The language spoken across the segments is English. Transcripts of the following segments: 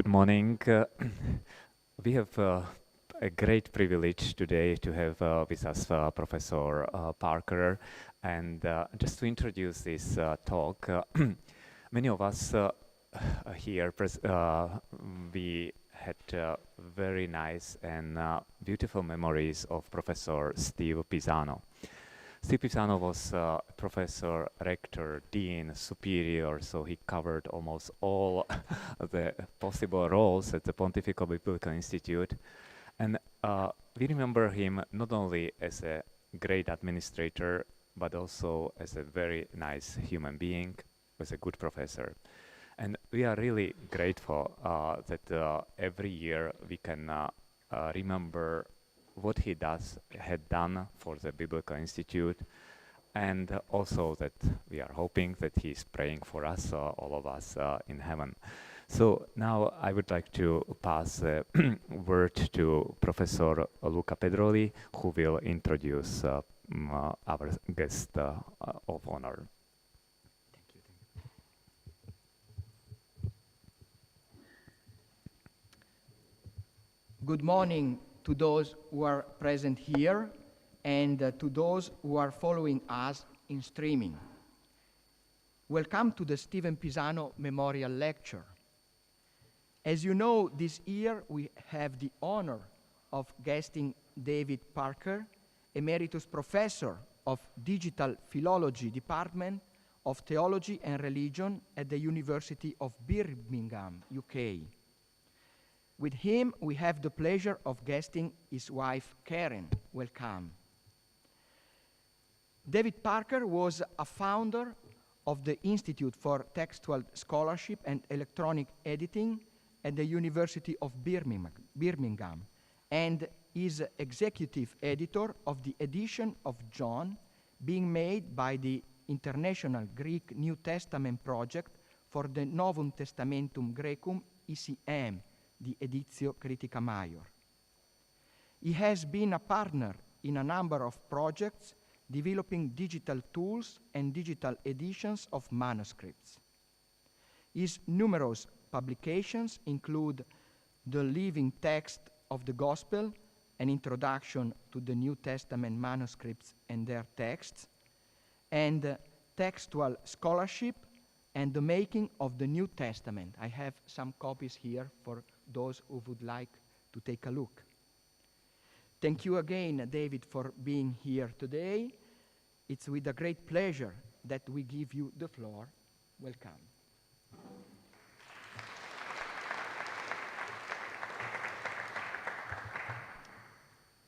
Good morning. We have a great privilege today to have with us Professor Parker. And just to introduce this talk, many of us here, we had very nice and beautiful memories of Professor Steve PISANO. Steve PISANO was professor, rector, dean, superior, so he covered almost all the possible roles at the Pontifical Biblical Institute. And we remember him not only as a great administrator, but also as a very nice human being, as a good professor. And we are really grateful that every year we can remember what he had done for the Biblical Institute, and also that we are hoping that he is praying for us, all of us in heaven. So now I would like to pass the word to Professor Luca Pedroli, who will introduce our guest of honor. Thank you. Good morning to those who are present here and to those who are following us in streaming. Welcome to the Stephen PISANO Memorial Lecture. As you know, this year we have the honor of guesting David Parker, Emeritus Professor of Digital Philology Department of Theology and Religion at the University of Birmingham, UK. With him, we have the pleasure of guesting his wife, Karen. Welcome. David Parker was a founder of the Institute for Textual Scholarship and Electronic Editing at the University of Birmingham, and is executive editor of the edition of John being made by the International Greek New Testament Project for the Novum Testamentum Graecum ECM, the Editio Critica Maior. He has been a partner in a number of projects developing digital tools and digital editions of manuscripts. His numerous publications include The Living Text of the Gospel, an introduction to the New Testament manuscripts and their texts, and Textual Scholarship and the Making of the New Testament. I have some copies here for those who would like to take a look. Thank you again, David, for being here today. It's with a great pleasure that we give you the floor. Welcome.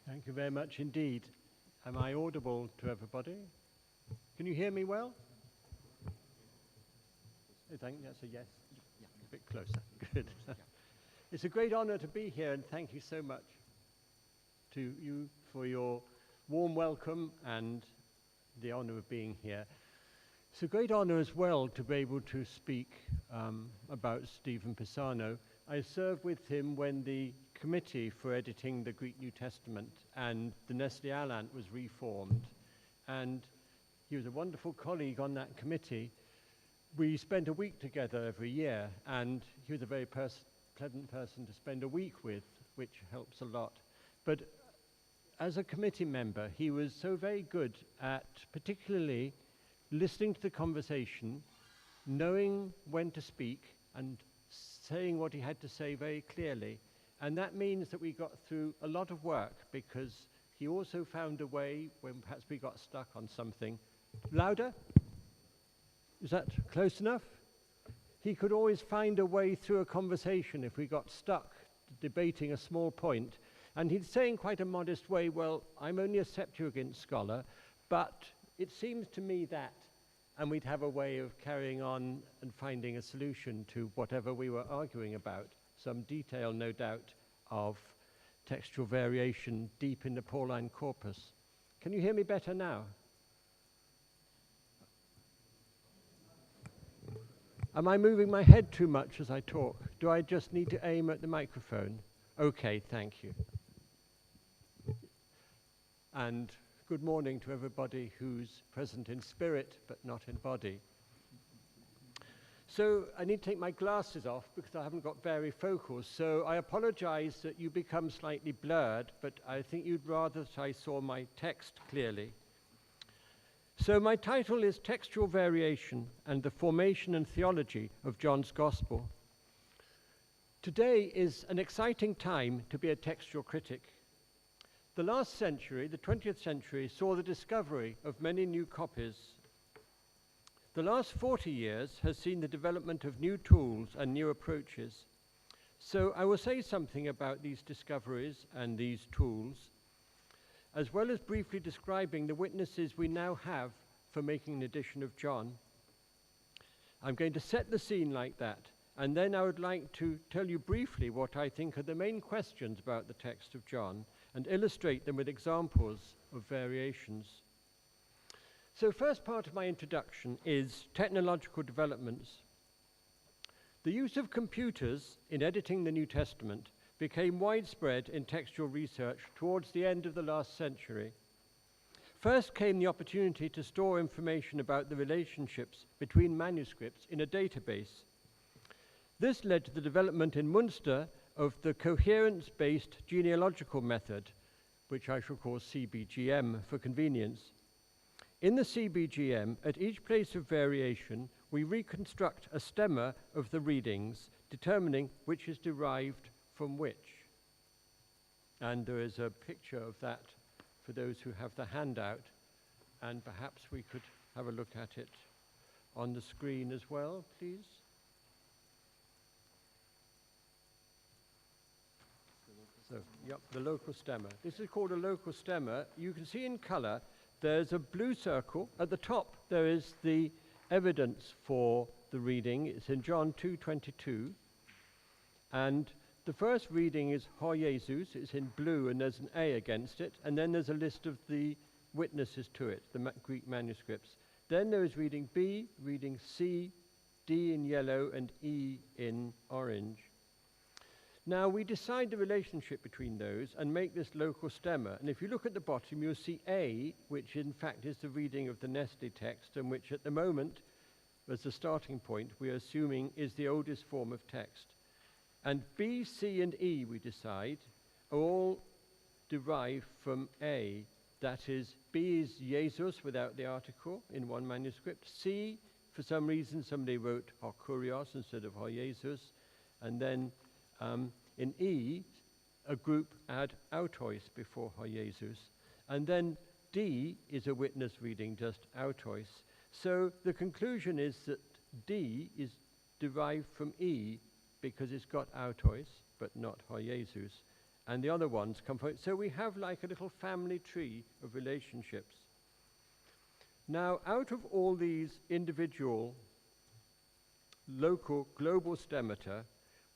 Thank you very much indeed. Am I audible to everybody? Can you hear me well? I think that's a yes. Yeah. A bit closer. Good. Yeah. It's a great honor to be here, and thank you so much to you for your warm welcome and the honor of being here. It's a great honor as well to be able to speak about Stephen PISANO. I served with him when the committee for editing the Greek New Testament and the Nestle Aland was reformed, and he was a wonderful colleague on that committee. We spent a week together every year, and he was a very pleasant person to spend a week with, which helps a lot. But as a committee member, he was so very good at particularly listening to the conversation, knowing when to speak, and saying what he had to say very clearly. And that means that we got through a lot of work, because he also found a way when perhaps we got stuck on something. Louder? Is that close enough? He could always find a way through a conversation if we got stuck debating a small point. And he'd say in quite a modest way, well, I'm only a Septuagint scholar, but it seems to me that, and we'd have a way of carrying on and finding a solution to whatever we were arguing about, some detail, no doubt, of textual variation deep in the Pauline corpus. Can you hear me better now? Am I moving my head too much as I talk? Do I just need to aim at the microphone? Okay, thank you. And good morning to everybody who's present in spirit but not in body. So I need to take my glasses off because I haven't got varifocals. So I apologize that you become slightly blurred, but I think you'd rather that I saw my text clearly. So my title is Textual Variation and the Formation and Theology of John's Gospel. Today is an exciting time to be a textual critic. The last century, the 20th century, saw the discovery of many new copies. The last 40 years has seen the development of new tools and new approaches. So I will say something about these discoveries and these tools, as well as briefly describing the witnesses we now have for making an edition of John. I'm going to set the scene like that, and then I would like to tell you briefly what I think are the main questions about the text of John and illustrate them with examples of variations. So first part of my introduction is technological developments. The use of computers in editing the New Testament became widespread in textual research towards the end of the last century. First came the opportunity to store information about the relationships between manuscripts in a database. This led to the development in Munster of the coherence-based genealogical method, which I shall call CBGM for convenience. In the CBGM, at each place of variation, we reconstruct a stemma of the readings, determining which is derived from which. And there is a picture of that for those who have the handout, and perhaps we could have a look at it on the screen as well, please. So, yep, the local stemma. This is called a local stemma. You can see in color there's a blue circle. At the top there is the evidence for the reading. It's in John 2:22. And the first reading is Ho Jesus. It's in blue and there's an A against it. And then there's a list of the witnesses to it, the Greek manuscripts. Then there is reading B, reading C, D in yellow and E in orange. Now we decide the relationship between those and make this local stemma. And if you look at the bottom, you'll see A, which in fact is the reading of the Nestle text, and which at the moment, as the starting point, we are assuming is the oldest form of text. And B, C, and E, we decide, are all derived from A. That is, B is Jesus without the article in one manuscript. C, for some reason, somebody wrote Ho Kurios instead of Ho Jesus. And then in E, a group add autois before Ho Jesus. And then D is a witness reading just autois. So the conclusion is that D is derived from E because it's got autois, but not Ho Jesus. And the other ones come from it. So we have like a little family tree of relationships. Now, out of all these individual, local, global stemmata,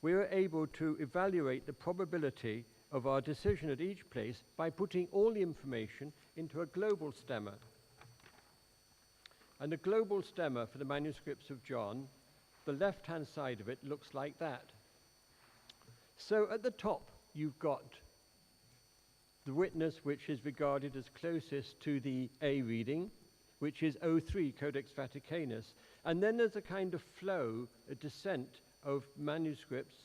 we are able to evaluate the probability of our decision at each place by putting all the information into a global stemma. And the global stemma for the manuscripts of John, the left-hand side of it looks like that. So at the top, you've got the witness which is regarded as closest to the A reading, which is O3, Codex Vaticanus. And then there's a kind of flow, a descent of manuscripts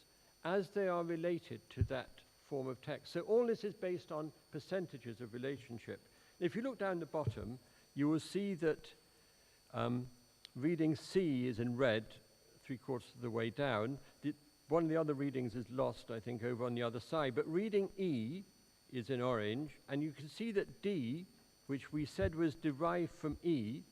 as they are related to that form of text. So all this is based on percentages of relationship. If you look down the bottom, you will see that reading C is in red, 3/4 of the way down. One of the other readings is lost, I think, over on the other side. But reading E is in orange, and you can see that D, which we said was derived from E,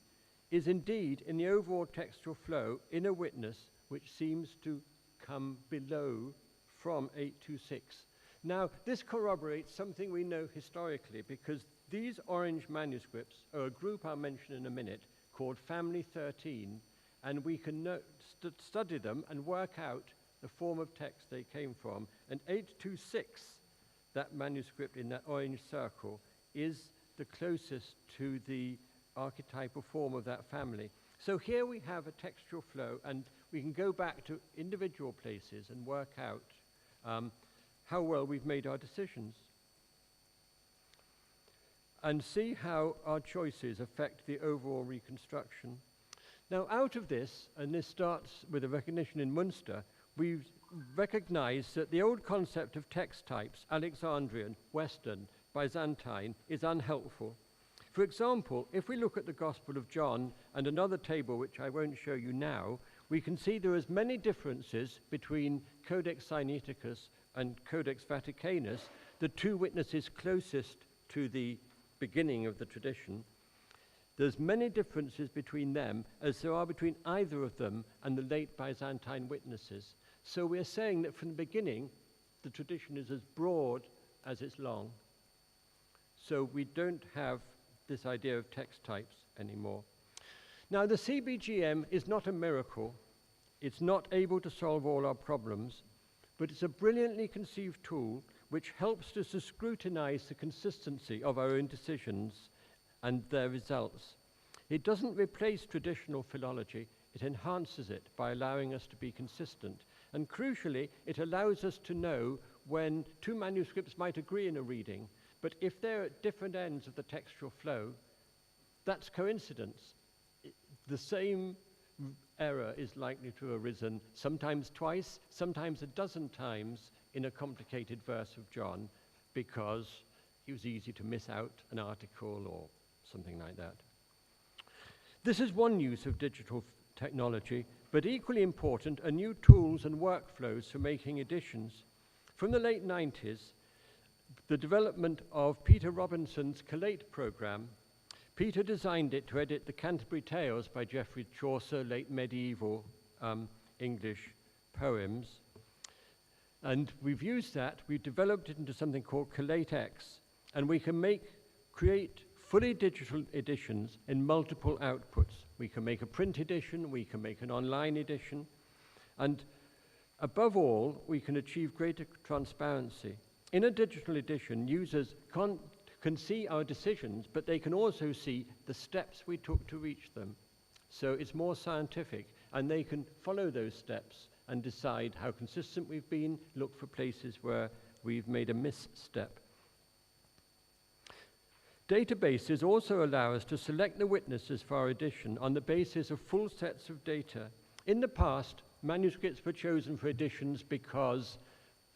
is indeed in the overall textual flow in a witness which seems to come below from 826. Now, this corroborates something we know historically, because these orange manuscripts are a group I'll mention in a minute called Family 13, and we can study them and work out the form of text they came from. And 826, that manuscript in that orange circle, is the closest to the archetypal form of that family. So here we have a textual flow, and we can go back to individual places and work out how well we've made our decisions and see how our choices affect the overall reconstruction. Now, out of this, and this starts with a recognition in Munster, we've recognized that the old concept of text types, Alexandrian, Western, Byzantine, is unhelpful. For example, if we look at the Gospel of John and another table, which I won't show you now, we can see there are as many differences between Codex Sinaiticus and Codex Vaticanus, the two witnesses closest to the beginning of the tradition. There's many differences between them as there are between either of them and the late Byzantine witnesses. So we're saying that from the beginning, the tradition is as broad as it's long. So we don't have this idea of text types anymore. Now, the CBGM is not a miracle. It's not able to solve all our problems, but it's a brilliantly conceived tool which helps us to scrutinize the consistency of our own decisions and their results. It doesn't replace traditional philology, it enhances it by allowing us to be consistent. And crucially, it allows us to know when two manuscripts might agree in a reading, but if they're at different ends of the textual flow, that's coincidence. The same error is likely to have arisen sometimes twice, sometimes a dozen times in a complicated verse of John, because it was easy to miss out an article or something like that. This is one use of digital technology, but equally important are new tools and workflows for making editions. From the late 90s, the development of Peter Robinson's Collate program. Peter designed it to edit the Canterbury Tales by Geoffrey Chaucer, late medieval English poems. And we've used that, we've developed it into something called Collate X, and we can create fully digital editions in multiple outputs. We can make a print edition, we can make an online edition, and above all, we can achieve greater transparency. In a digital edition, users can see our decisions, but they can also see the steps we took to reach them. So it's more scientific, and they can follow those steps and decide how consistent we've been, look for places where we've made a misstep. Databases also allow us to select the witnesses for our edition on the basis of full sets of data. In the past, manuscripts were chosen for editions because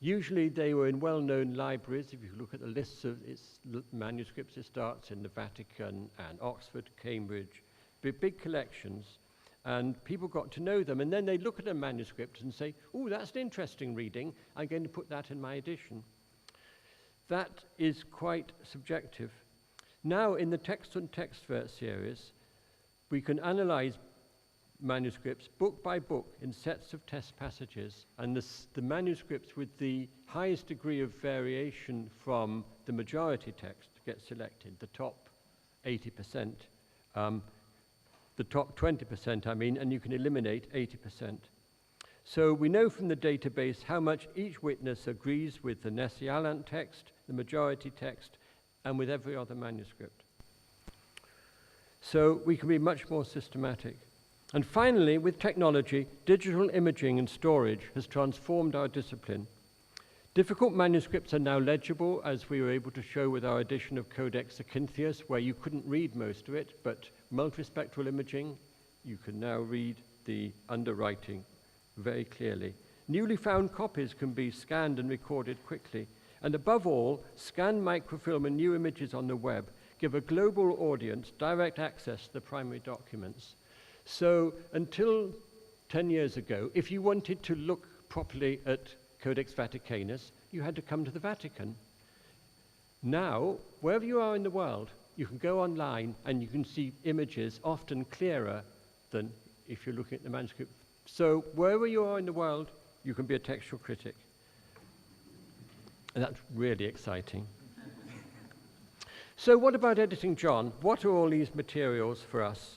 usually they were in well-known libraries. If you look at the lists of its manuscripts, it starts in the Vatican and Oxford, Cambridge, big collections, and people got to know them, and then they look at a manuscript and say, oh, that's an interesting reading, I'm going to put that in my edition. That is quite subjective. Now, in the Text and Textware series, we can analyze manuscripts book by book in sets of test passages, and the manuscripts with the highest degree of variation from the majority text get selected, the top 80%, the top 20%, I mean, and you can eliminate 80%. So we know from the database how much each witness agrees with the Nessialant text, the majority text, and with every other manuscript. So we can be much more systematic. And finally, with technology, digital imaging and storage has transformed our discipline. Difficult manuscripts are now legible, as we were able to show with our edition of Codex Acinthius, where you couldn't read most of it, but multispectral imaging, you can now read the underwriting very clearly. Newly found copies can be scanned and recorded quickly. And above all, scanned microfilm and new images on the web give a global audience direct access to the primary documents. So until 10 years ago, if you wanted to look properly at Codex Vaticanus, you had to come to the Vatican. Now, wherever you are in the world, you can go online and you can see images often clearer than if you're looking at the manuscript. So wherever you are in the world, you can be a textual critic. And that's really exciting. So what about editing John? What are all these materials for us?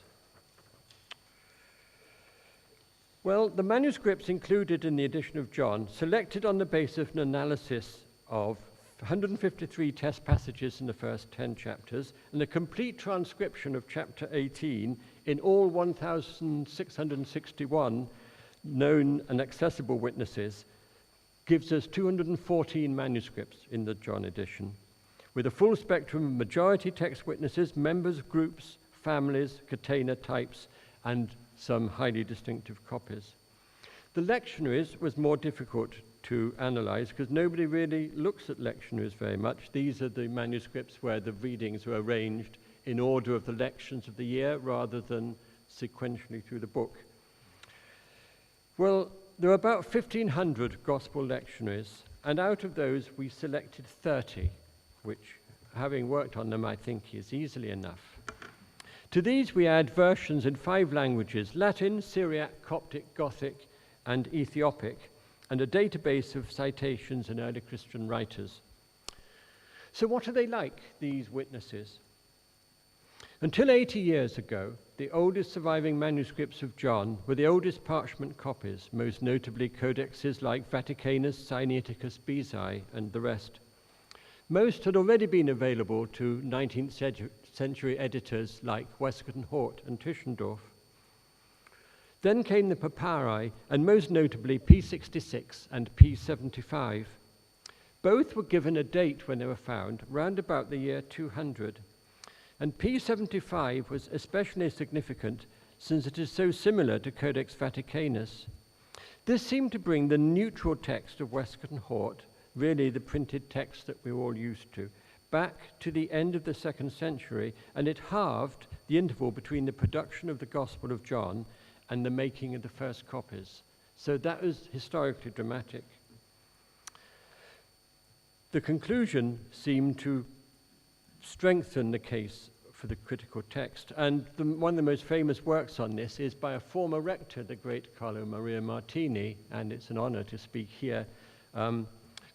Well, the manuscripts included in the edition of John, selected on the basis of an analysis of 153 test passages in the first 10 chapters, and a complete transcription of chapter 18 in all 1,661 known and accessible witnesses, gives us 214 manuscripts in the John edition, with a full spectrum of majority text witnesses, members, groups, families, catena types, and some highly distinctive copies. The lectionaries was more difficult to analyze because nobody really looks at lectionaries very much. These are the manuscripts where the readings are arranged in order of the lections of the year rather than sequentially through the book. Well, there are about 1,500 gospel lectionaries, and out of those we selected 30, which, having worked on them, I think is easily enough. To these we add versions in 5 languages: Latin, Syriac, Coptic, Gothic, and Ethiopic, and a database of citations and early Christian writers. So what are they like, these witnesses? Until 80 years ago, the oldest surviving manuscripts of John were the oldest parchment copies, most notably codexes like Vaticanus, Sinaiticus, Bezae, and the rest. Most had already been available to 19th century editors like Westcott and Hort and Tischendorf. Then came the papyri, and most notably P66 and P75. Both were given a date when they were found, round about the year 200. And P75 was especially significant since it is so similar to Codex Vaticanus. This seemed to bring the neutral text of Westcott and Hort, really the printed text that we're all used to, back to the end of the 2nd century, and it halved the interval between the production of the Gospel of John and the making of the first copies. So that was historically dramatic. The conclusion seemed to strengthen the case for the critical text, and one of the most famous works on this is by a former rector, the great Carlo Maria Martini, and it's an honor to speak here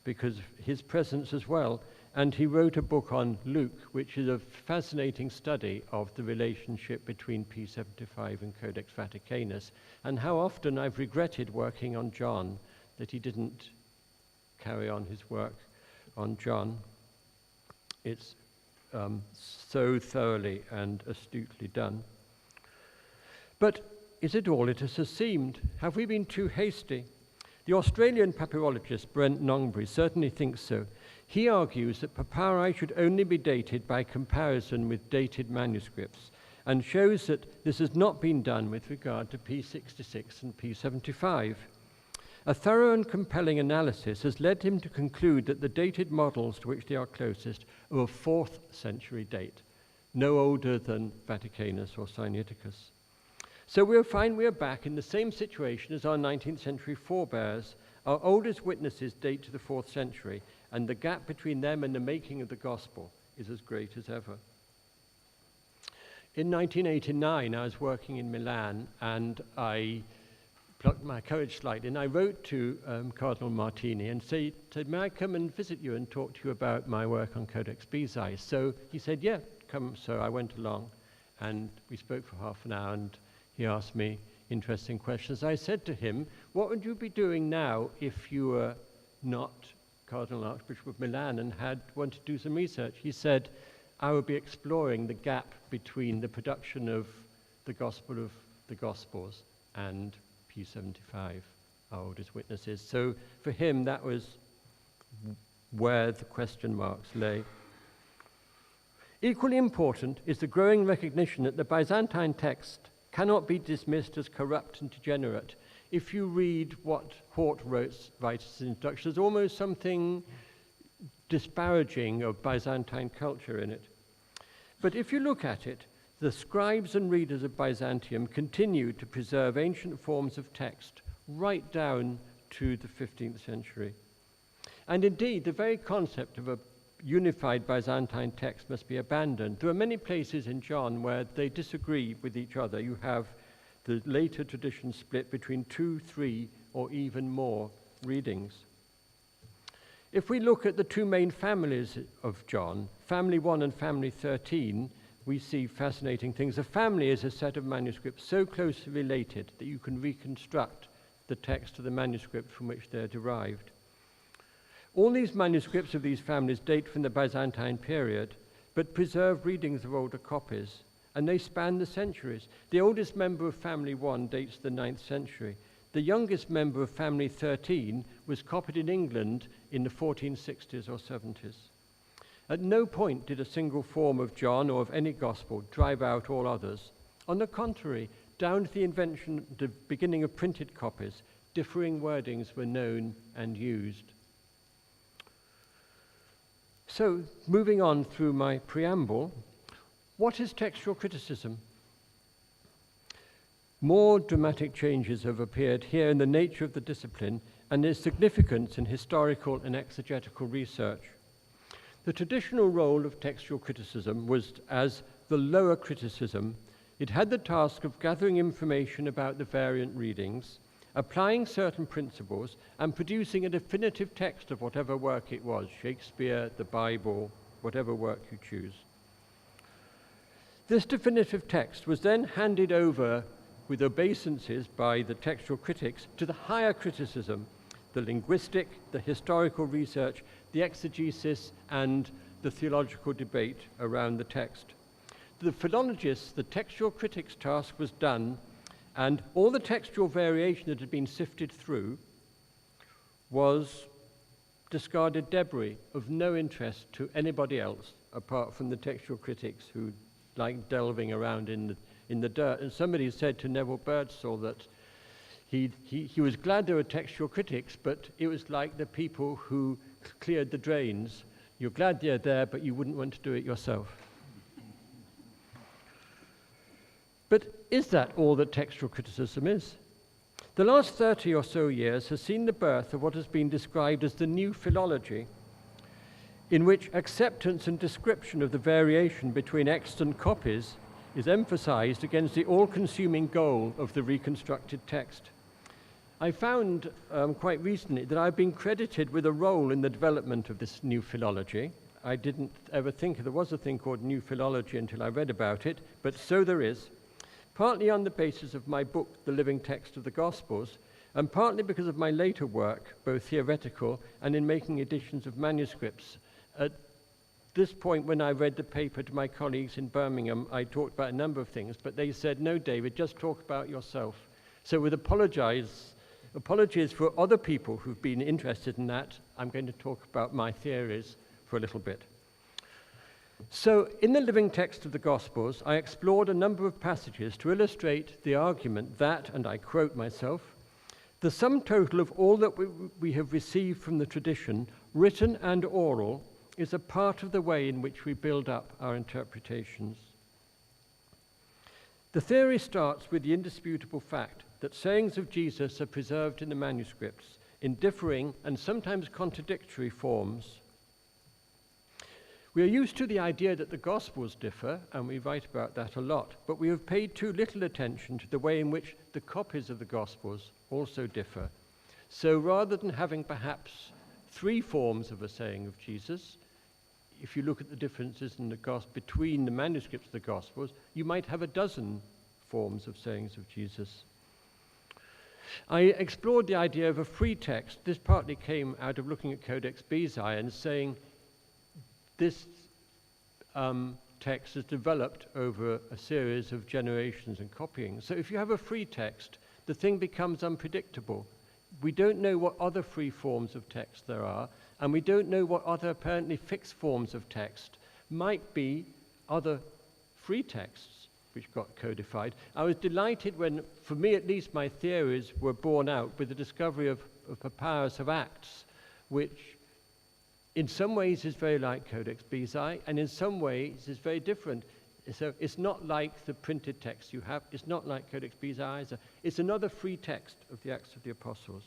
because of his presence as well. And he wrote a book on Luke, which is a fascinating study of the relationship between P75 and Codex Vaticanus, and how often I've regretted working on John, that he didn't carry on his work on John. It's so thoroughly and astutely done. But is it all it has seemed? Have we been too hasty? The Australian papyrologist Brent Nongbury certainly thinks so. He argues that papyri should only be dated by comparison with dated manuscripts, and shows that this has not been done with regard to P66 and P75. A thorough and compelling analysis has led him to conclude that the dated models to which they are closest are of 4th century date, no older than Vaticanus or Sinaiticus. So we'll find we are back in the same situation as our 19th century forebears. Our oldest witnesses date to the 4th century, and the gap between them and the making of the gospel is as great as ever. In 1989, I was working in Milan, and I plucked my courage slightly, and I wrote to Cardinal Martini and said, may I come and visit you and talk to you about my work on Codex Bezae? So he said, yeah, come. So I went along, and we spoke for half an hour, and he asked me interesting questions. I said to him, what would you be doing now if you were not Cardinal Archbishop of Milan and had wanted to do some research? He said, I would be exploring the gap between the production of the Gospel of the Gospels and P75, our oldest witnesses. So for him, that was where the question marks lay. Equally important is the growing recognition that the Byzantine text cannot be dismissed as corrupt and degenerate. If you read what Hort writes in his introduction, there's almost something disparaging of Byzantine culture in it. But if you look at it, the scribes and readers of Byzantium continued to preserve ancient forms of text right down to the 15th century. And indeed, the very concept of a unified Byzantine text must be abandoned. There are many places in John where they disagree with each other. You have the later tradition split between 2, 3, or even more readings. If we look at the 2 main families of John, Family 1 and Family 13, we see fascinating things. A family is a set of manuscripts so closely related that you can reconstruct the text of the manuscript from which they're derived. All these manuscripts of these families date from the Byzantine period, but preserve readings of older copies, and they span the centuries. The oldest member of Family 1 dates the 9th century. The youngest member of Family 13 was copied in England in the 1460s or 70s. At no point did a single form of John or of any gospel drive out all others. On the contrary, down to the invention, the beginning of printed copies, differing wordings were known and used. So, moving on through my preamble, what is textual criticism? More dramatic changes have appeared here in the nature of the discipline and its significance in historical and exegetical research. The traditional role of textual criticism was as the lower criticism. It had the task of gathering information about the variant readings, applying certain principles, and producing a definitive text of whatever work it was, Shakespeare, the Bible, whatever work you choose. This definitive text was then handed over with obeisances by the textual critics to the higher criticism, the linguistic, the historical research, the exegesis, and the theological debate around the text. To the philologists, the textual critics' task was done, and all the textual variation that had been sifted through was discarded debris of no interest to anybody else apart from the textual critics who liked delving around in the dirt. And somebody said to Neville Birdsall that he was glad there were textual critics, but it was like the people who cleared the drains. You're glad they're there, but you wouldn't want to do it yourself. But is that all that textual criticism is? The last 30 or so years has seen the birth of what has been described as the new philology, in which acceptance and description of the variation between extant copies is emphasized against the all-consuming goal of the reconstructed text. I found quite recently that I've been credited with a role in the development of this new philology. I didn't ever think there was a thing called new philology until I read about it, but so there is, partly on the basis of my book, The Living Text of the Gospels, and partly because of my later work, both theoretical and in making editions of manuscripts. At this point, when I read the paper to my colleagues in Birmingham, I talked about a number of things, but they said, no, David, just talk about yourself. So with apologies for other people who've been interested in that, I'm going to talk about my theories for a little bit. So, in the living text of the Gospels, I explored a number of passages to illustrate the argument that, and I quote myself, the sum total of all that we have received from the tradition, written and oral, is a part of the way in which we build up our interpretations. The theory starts with the indisputable fact that sayings of Jesus are preserved in the manuscripts in differing and sometimes contradictory forms. We are used to the idea that the Gospels differ, and we write about that a lot, but we have paid too little attention to the way in which the copies of the Gospels also differ. So rather than having perhaps 3 forms of a saying of Jesus, if you look at the differences in between the manuscripts of the Gospels, you might have a dozen forms of sayings of Jesus. I explored the idea of a free text. This partly came out of looking at Codex Bezae and saying, this text is developed over a series of generations and copying. So if you have a free text, the thing becomes unpredictable. We don't know what other free forms of text there are, and we don't know what other apparently fixed forms of text might be other free texts which got codified. I was delighted when, for me at least, my theories were borne out with the discovery of Papyrus of Acts, which in some ways is very like Codex Bezae, and in some ways is very different. So it's not like the printed text you have. It's not like Codex Bezae. It's another free text of the Acts of the Apostles.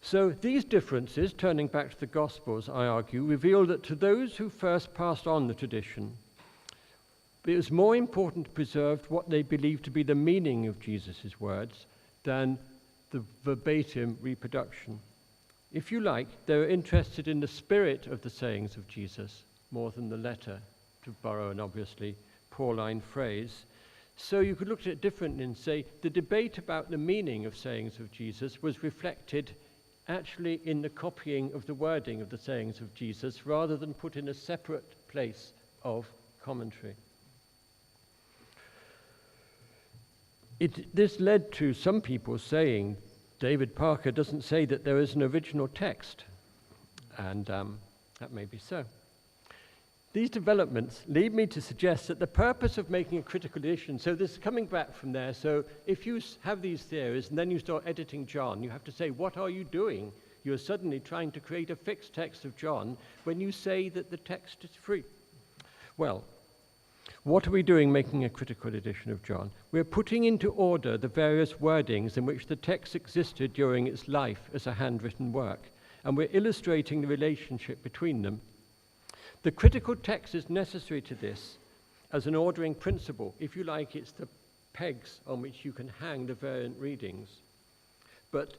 So these differences, turning back to the Gospels, I argue, reveal that to those who first passed on the tradition, it was more important to preserve what they believed to be the meaning of Jesus' words than the verbatim reproduction. If you like, they were interested in the spirit of the sayings of Jesus more than the letter, to borrow an obviously Pauline phrase. So you could look at it differently and say the debate about the meaning of sayings of Jesus was reflected actually in the copying of the wording of the sayings of Jesus rather than put in a separate place of commentary. This led to some people saying, David Parker doesn't say that there is an original text, and that may be so. These developments lead me to suggest that the purpose of making a critical edition, so this is coming back from there, so if you have these theories and then you start editing John, you have to say, what are you doing? You're suddenly trying to create a fixed text of John when you say that the text is free. Well, what are we doing making a critical edition of John? We're putting into order the various wordings in which the text existed during its life as a handwritten work, and we're illustrating the relationship between them. The critical text is necessary to this as an ordering principle. If you like, it's the pegs on which you can hang the variant readings. But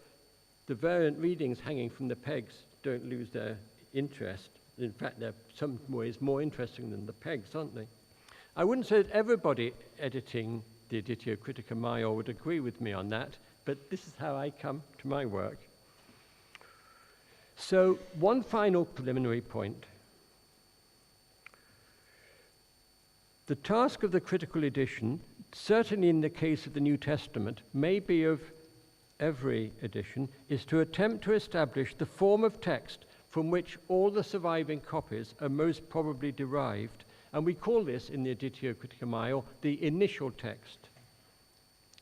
the variant readings hanging from the pegs don't lose their interest. In fact, they're some ways more interesting than the pegs, aren't they? I wouldn't say that everybody editing the Editio Critica Maior would agree with me on that, but this is how I come to my work. So, one final preliminary point. The task of the critical edition, certainly in the case of the New Testament, maybe of every edition, is to attempt to establish the form of text from which all the surviving copies are most probably derived. And we call this, in the Editio Critica Maior, the initial text.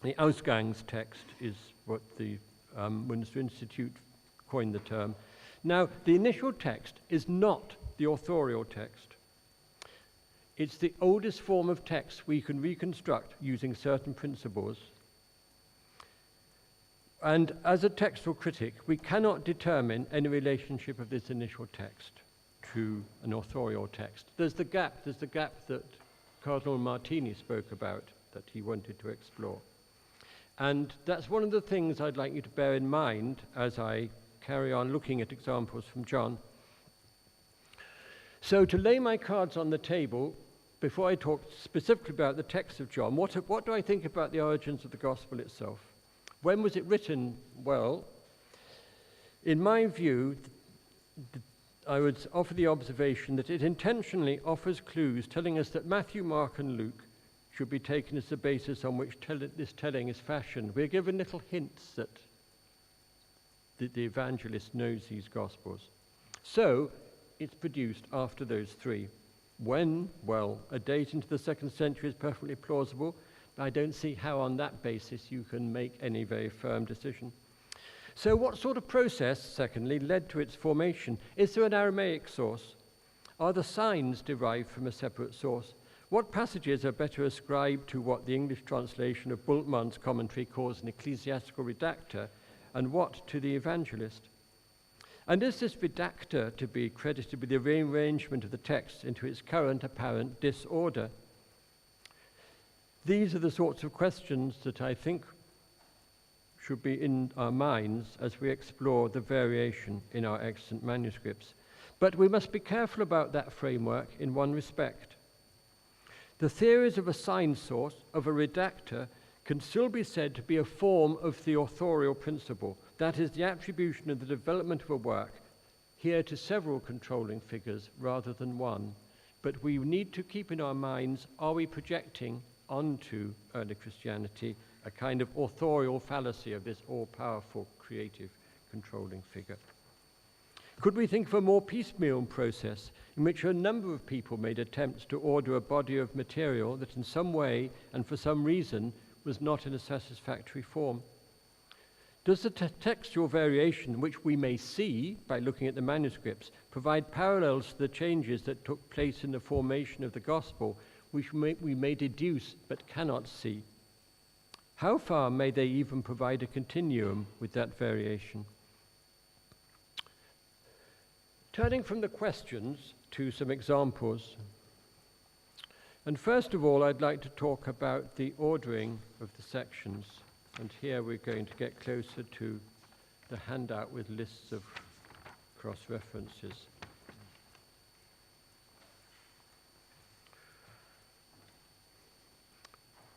The Ausgangstext is what the Münster Institute coined the term. Now, the initial text is not the authorial text. It's the oldest form of text we can reconstruct using certain principles. And as a textual critic, we cannot determine any relationship of this initial text to an authorial text. There's the gap that Cardinal Martini spoke about, that he wanted to explore. And that's one of the things I'd like you to bear in mind as I carry on looking at examples from John. So to lay my cards on the table, before I talk specifically about the text of John, what do I think about the origins of the gospel itself? When was it written? Well, in my view, I would offer the observation that it intentionally offers clues telling us that Matthew, Mark, and Luke should be taken as the basis on which this telling is fashioned. We're given little hints that the evangelist knows these gospels. So, it's produced after those three. When? Well, a date into the 2nd century is perfectly plausible. I don't see how on that basis you can make any very firm decision. So what sort of process, secondly, led to its formation? Is there an Aramaic source? Are the signs derived from a separate source? What passages are better ascribed to what the English translation of Bultmann's commentary calls an ecclesiastical redactor, and what to the evangelist? And is this redactor to be credited with the rearrangement of the text into its current apparent disorder? These are the sorts of questions that I think should be in our minds as we explore the variation in our extant manuscripts. But we must be careful about that framework in one respect. The theories of a sign source, of a redactor, can still be said to be a form of the authorial principle. That is, the attribution of the development of a work here to several controlling figures rather than one. But we need to keep in our minds, are we projecting onto early Christianity a kind of authorial fallacy of this all-powerful creative controlling figure? Could we think of a more piecemeal process in which a number of people made attempts to order a body of material that in some way and for some reason was not in a satisfactory form? Does the textual variation, which we may see by looking at the manuscripts, provide parallels to the changes that took place in the formation of the gospel, which we may deduce but cannot see? How far may they even provide a continuum with that variation? Turning from the questions to some examples. And first of all, I'd like to talk about the ordering of the sections. And here we're going to get closer to the handout with lists of cross-references.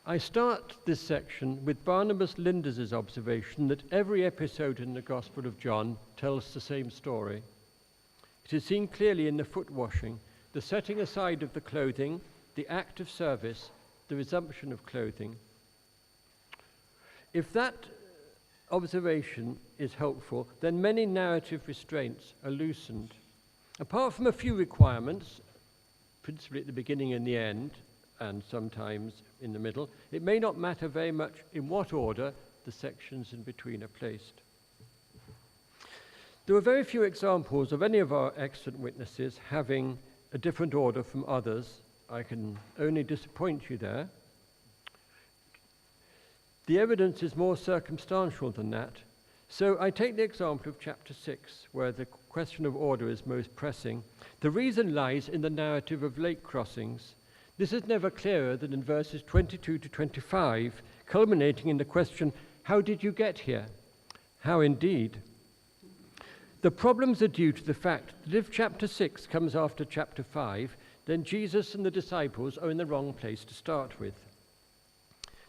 I start this section with Barnabas Linders' observation that every episode in the Gospel of John tells the same story. It is seen clearly in the foot washing, the setting aside of the clothing, the act of service, the resumption of clothing. If that observation is helpful, then many narrative restraints are loosened. Apart from a few requirements, principally at the beginning and the end, and sometimes in the middle, it may not matter very much in what order the sections in between are placed. There are very few examples of any of our excellent witnesses having a different order from others. I can only disappoint you there. The evidence is more circumstantial than that. So I take the example of chapter 6, where the question of order is most pressing. The reason lies in the narrative of lake crossings. This is never clearer than in verses 22 to 25, culminating in the question, how did you get here? How indeed? The problems are due to the fact that if chapter 6 comes after chapter 5, then Jesus and the disciples are in the wrong place to start with.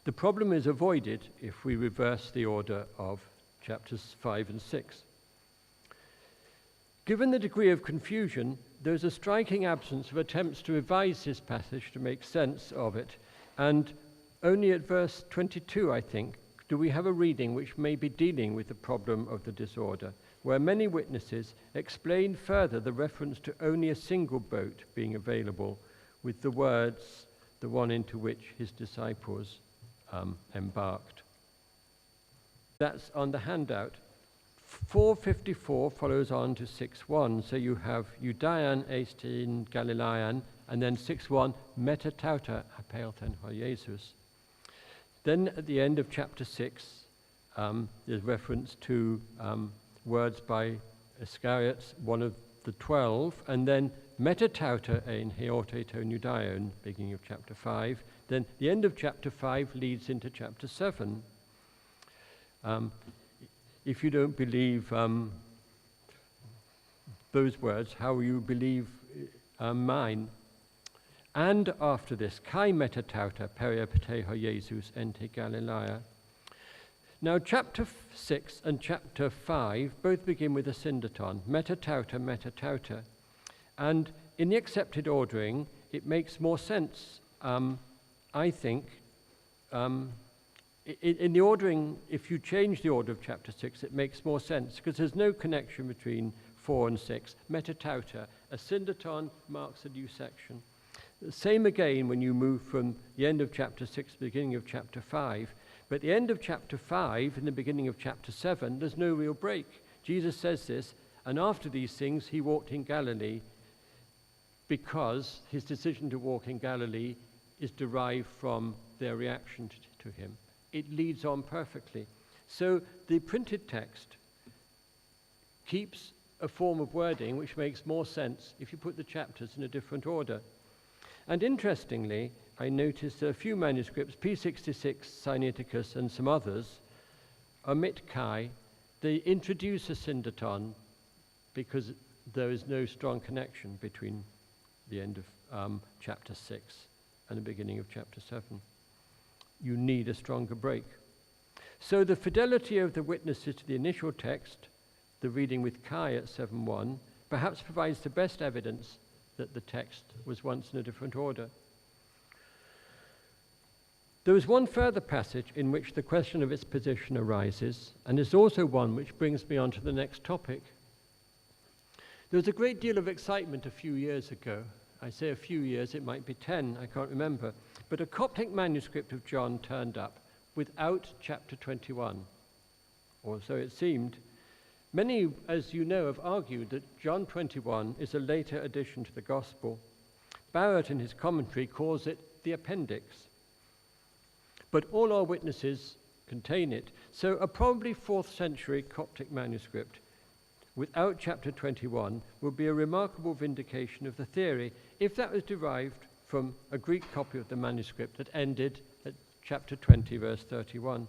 The problem is avoided if we reverse the order of chapters 5 and 6. Given the degree of confusion, there is a striking absence of attempts to revise this passage to make sense of it, and only at verse 22, I think, do we have a reading which may be dealing with the problem of the disorder, where many witnesses explain further the reference to only a single boat being available, with the words, the one into which his disciples embarked. That's on the handout. 454 follows on to 6:1, so you have Judaean eistin Galilean, and then 6:1, metatauta apeilten ho Jesus. Then at the end of chapter 6, there's reference to words by Iscariot, one of the 12, and then metatauta ein heorte ton Judaeon, beginning of chapter 5. Then the end of chapter 5 leads into chapter 7. If you don't believe those words, how will you believe mine? And after this, kai metatauta pericope ho Jesus ente Galilea. Now, chapter 6 and chapter 5 both begin with a syndeton, metatauta, metatauta. And in the accepted ordering, it makes more sense, I think. In the ordering, if you change the order of chapter 6, it makes more sense, because there's no connection between 4 and 6. Metatauta, a syndeton marks a new section. The same again when you move from the end of chapter 6 to the beginning of chapter 5. But at the end of chapter 5 and the beginning of chapter 7, there's no real break. Jesus says this, and after these things he walked in Galilee, because his decision to walk in Galilee is derived from their reaction to him. It leads on perfectly. So the printed text keeps a form of wording which makes more sense if you put the chapters in a different order. And interestingly, I noticed that a few manuscripts, P66, Sinaiticus, and some others, omit kai. They introduce a syndeton because there is no strong connection between the end of chapter 6 and the beginning of chapter 7. You need a stronger break. So the fidelity of the witnesses to the initial text, the reading with kai at 7:1, perhaps provides the best evidence that the text was once in a different order. There is one further passage in which the question of its position arises, and is also one which brings me on to the next topic. There was a great deal of excitement a few years ago. I say a few years, it might be 10, I can't remember. But a Coptic manuscript of John turned up without chapter 21, or so it seemed. Many, as you know, have argued that John 21 is a later addition to the Gospel. Barrett, in his commentary, calls it the appendix. But all our witnesses contain it. So a probably 4th century Coptic manuscript without chapter 21 would be a remarkable vindication of the theory if that was derived from a Greek copy of the manuscript that ended at chapter 20, verse 31.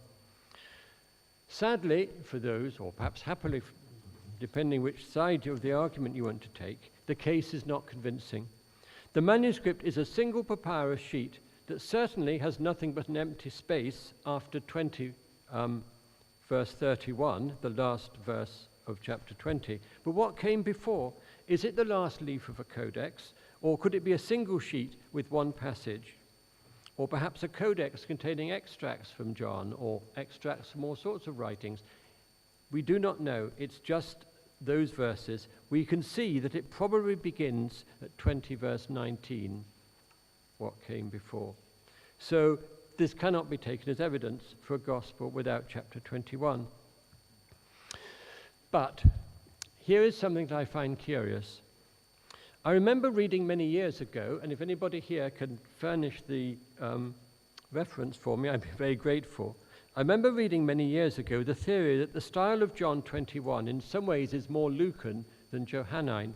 Sadly, for those, or perhaps happily, depending which side of the argument you want to take, the case is not convincing. The manuscript is a single papyrus sheet that certainly has nothing but an empty space after 20, verse 31, the last verse of chapter 20. But what came before? Is it the last leaf of a codex, or could it be a single sheet with one passage? Or perhaps a codex containing extracts from John, or extracts from all sorts of writings. We do not know. It's just those verses, we can see that it probably begins at 20 verse 19, what came before. So this cannot be taken as evidence for a gospel without chapter 21. But here is something that I find curious. I remember reading many years ago, and if anybody here can furnish the reference for me, I'd be very grateful. I remember reading many years ago the theory that the style of John 21 in some ways is more Lucan than Johannine.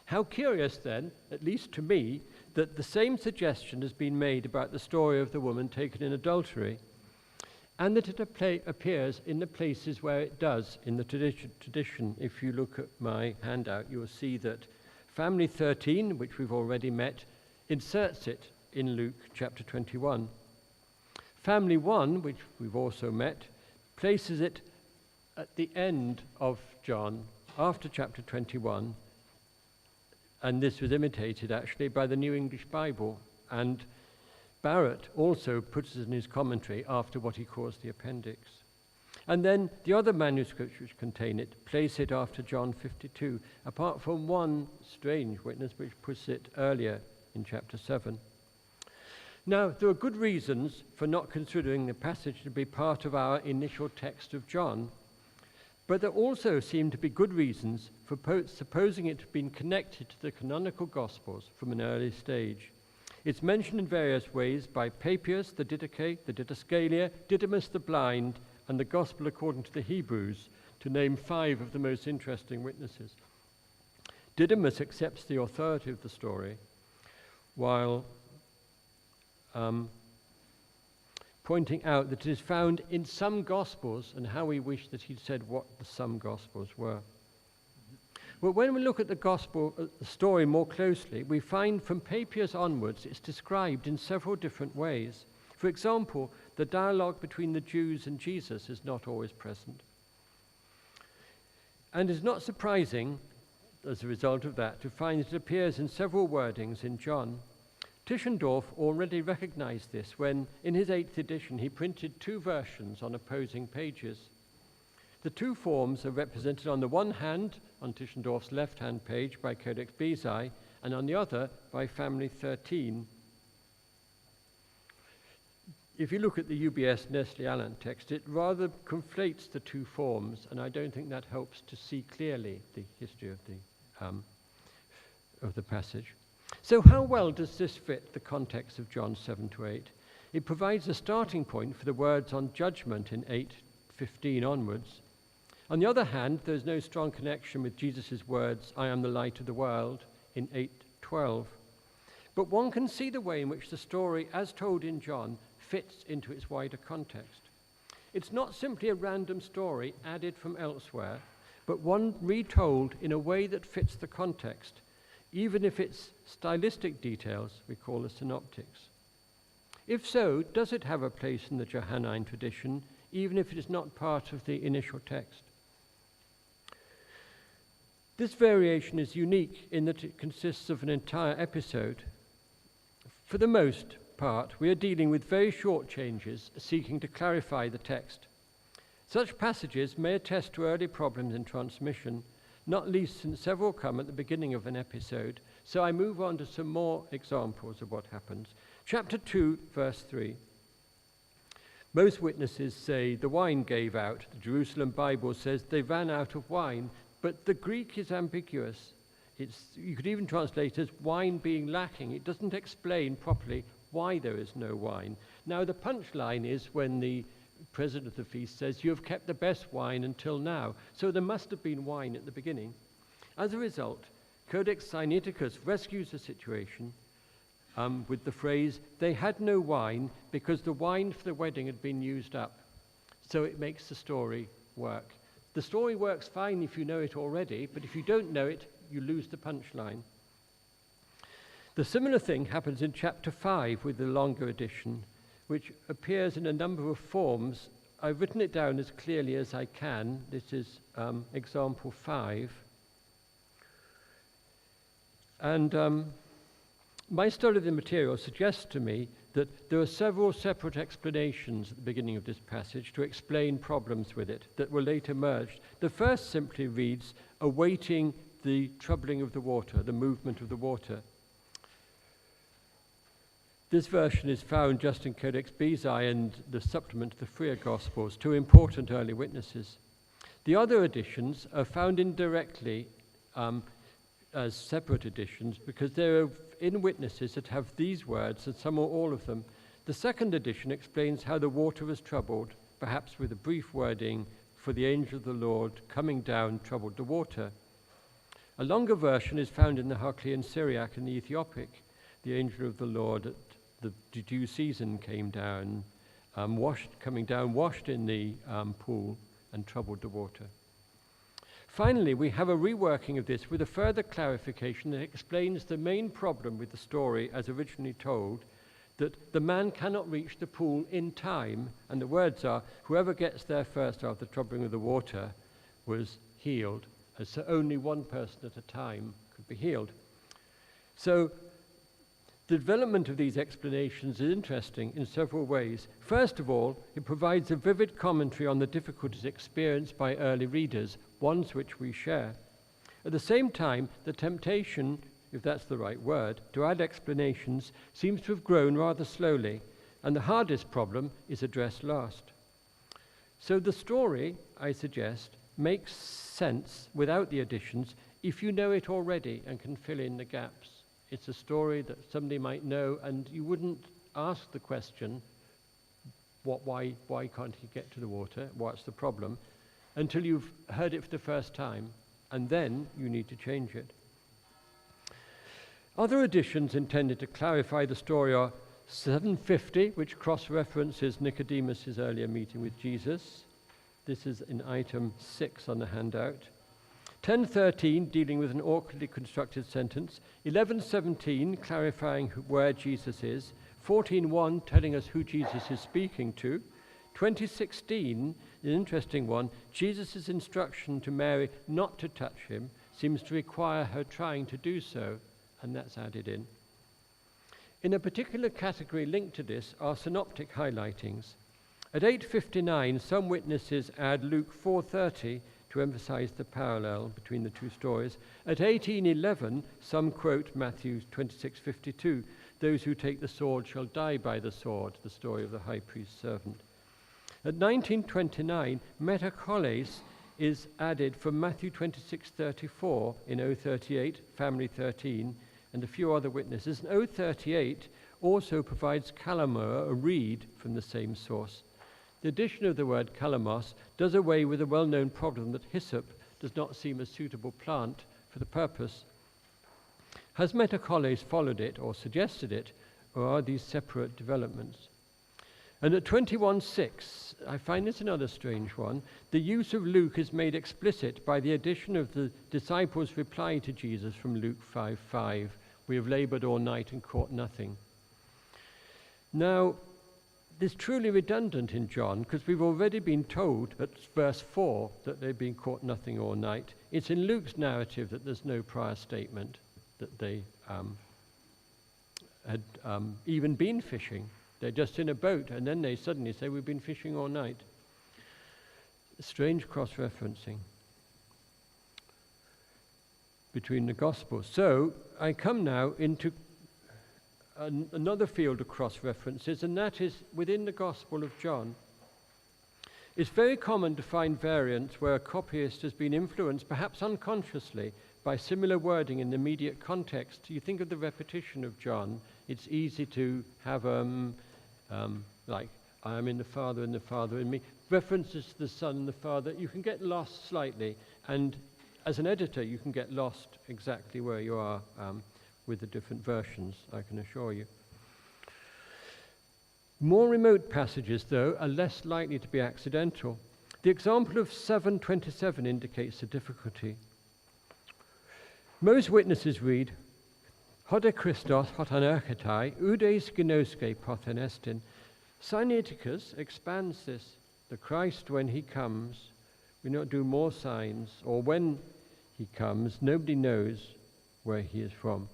How curious then, at least to me, that the same suggestion has been made about the story of the woman taken in adultery, and that it appears in the places where it does in the tradition. If you look at my handout, you'll see that Family 13, which we've already met, inserts it in Luke chapter 21. Family 1, which we've also met, places it at the end of John, after chapter 21, and this was imitated actually by the New English Bible, and Barrett also puts it in his commentary after what he calls the appendix. And then the other manuscripts which contain it place it after John 52, apart from one strange witness which puts it earlier in chapter 7. Now, there are good reasons for not considering the passage to be part of our initial text of John, but there also seem to be good reasons for supposing it to have been connected to the canonical Gospels from an early stage. It's mentioned in various ways by Papias, the Didache, the Didascalia, Didymus the Blind, and the Gospel according to the Hebrews, to name 5 of the most interesting witnesses. Didymus accepts the authority of the story, while pointing out that it is found in some Gospels, and how we wish that he'd said what the some Gospels were. But when we look at the story more closely, we find from Papias onwards it's described in several different ways. For example, the dialogue between the Jews and Jesus is not always present. And it's not surprising, as a result of that, to find that it appears in several wordings in John. Tischendorf already recognized this when, in his 8th edition, he printed 2 versions on opposing pages. The 2 forms are represented on the one hand on Tischendorf's left-hand page by Codex Bezae, and on the other by Family 13. If you look at the UBS Nestle-Aland text, it rather conflates the 2 forms, and I don't think that helps to see clearly the history of the passage. So how well does this fit the context of John 7-8? It provides a starting point for the words on judgment in 8:15 onwards. On the other hand, there's no strong connection with Jesus' words, I am the light of the world, in 8:12. But one can see the way in which the story, as told in John, fits into its wider context. It's not simply a random story added from elsewhere, but one retold in a way that fits the context, even if its stylistic details we call the synoptics. If so, does it have a place in the Johannine tradition, even if it is not part of the initial text? This variation is unique in that it consists of an entire episode. For the most part, we are dealing with very short changes seeking to clarify the text. Such passages may attest to early problems in transmission, not least since several come at the beginning of an episode, so I move on to some more examples of what happens. Chapter 2, verse 3. Most witnesses say the wine gave out. The Jerusalem Bible says they ran out of wine, but the Greek is ambiguous. You could even translate it as wine being lacking. It doesn't explain properly why there is no wine. Now, the punchline is when the president of the feast says, you have kept the best wine until now. So there must have been wine at the beginning. As a result, Codex Sinaiticus rescues the situation with the phrase, they had no wine because the wine for the wedding had been used up. So it makes the story work. The story works fine if you know it already, but if you don't know it, you lose the punchline. The similar thing happens in chapter 5 with the longer edition, which appears in a number of forms. I've written it down as clearly as I can. This is example 5. And my study of the material suggests to me that there are several separate explanations at the beginning of this passage to explain problems with it that were later merged. The first simply reads, awaiting the troubling of the water, the movement of the water. This version is found just in Codex Bezae and the supplement to the Freer Gospels, two important early witnesses. The other editions are found indirectly as separate editions because there are in witnesses that have these words and some or all of them. The second edition explains how the water was troubled, perhaps with a brief wording, for the angel of the Lord coming down troubled the water. A longer version is found in the Hakluyt Syriac and the Ethiopic. The angel of the Lord at the due season came down, washed in the pool and troubled the water. Finally, we have a reworking of this with a further clarification that explains the main problem with the story as originally told, that the man cannot reach the pool in time, and the words are, whoever gets there first after the troubling of the water was healed, and so only one person at a time could be healed. So the development of these explanations is interesting in several ways. First of all, it provides a vivid commentary on the difficulties experienced by early readers, ones which we share. At the same time, the temptation, if that's the right word, to add explanations seems to have grown rather slowly, and the hardest problem is addressed last. So the story, I suggest, makes sense without the additions if you know it already and can fill in the gaps. It's a story that somebody might know, and you wouldn't ask the question, why can't he get to the water? What's the problem? Until you've heard it for the first time, and then you need to change it. Other additions intended to clarify the story are 750, which cross-references Nicodemus' earlier meeting with Jesus. This is in item 6 on the handout. 10:13, dealing with an awkwardly constructed sentence. 11:17, clarifying where Jesus is. 14:1, telling us who Jesus is speaking to. 20:16, an interesting one, Jesus' instruction to Mary not to touch him seems to require her trying to do so, and that's added in. In a particular category linked to this are synoptic highlightings. At 8:59, some witnesses add Luke 4:30 to emphasize the parallel between the two stories. At 18:11, some quote Matthew 26:52, those who take the sword shall die by the sword, the story of the high priest's servant. At 19:29, metacholes is added from Matthew 26:34 in 038, family 13, and a few other witnesses. And 038 also provides kalamos, a reed, from the same source. The addition of the word kalamos does away with a well-known problem that hyssop does not seem a suitable plant for the purpose. Has metacholes followed it or suggested it, or are these separate developments? And at 21:6, I find this another strange one. The use of Luke is made explicit by the addition of the disciples' reply to Jesus from Luke 5:5. We have labored all night and caught nothing. Now, this is truly redundant in John because we've already been told at verse 4 that they've been caught nothing all night. It's in Luke's narrative that there's no prior statement that they had even been fishing. They're just in a boat, and then they suddenly say, we've been fishing all night. Strange cross-referencing between the Gospels. So I come now into another field of cross-references, and that is within the Gospel of John. It's very common to find variants where a copyist has been influenced, perhaps unconsciously, by similar wording in the immediate context. You think of the repetition of John, it's easy to have like, I am in the Father and the Father in me, references to the Son and the Father. You can get lost slightly, and as an editor, you can get lost exactly where you are with the different versions, I can assure you. More remote passages, though, are less likely to be accidental. The example of 7:27 indicates the difficulty. Most witnesses read, Hode Christos hotan erchetai, udes gnoske pothen estin. Sinaiticus expands this. The Christ, when he comes, will not do more signs, or when he comes, nobody knows where he is from.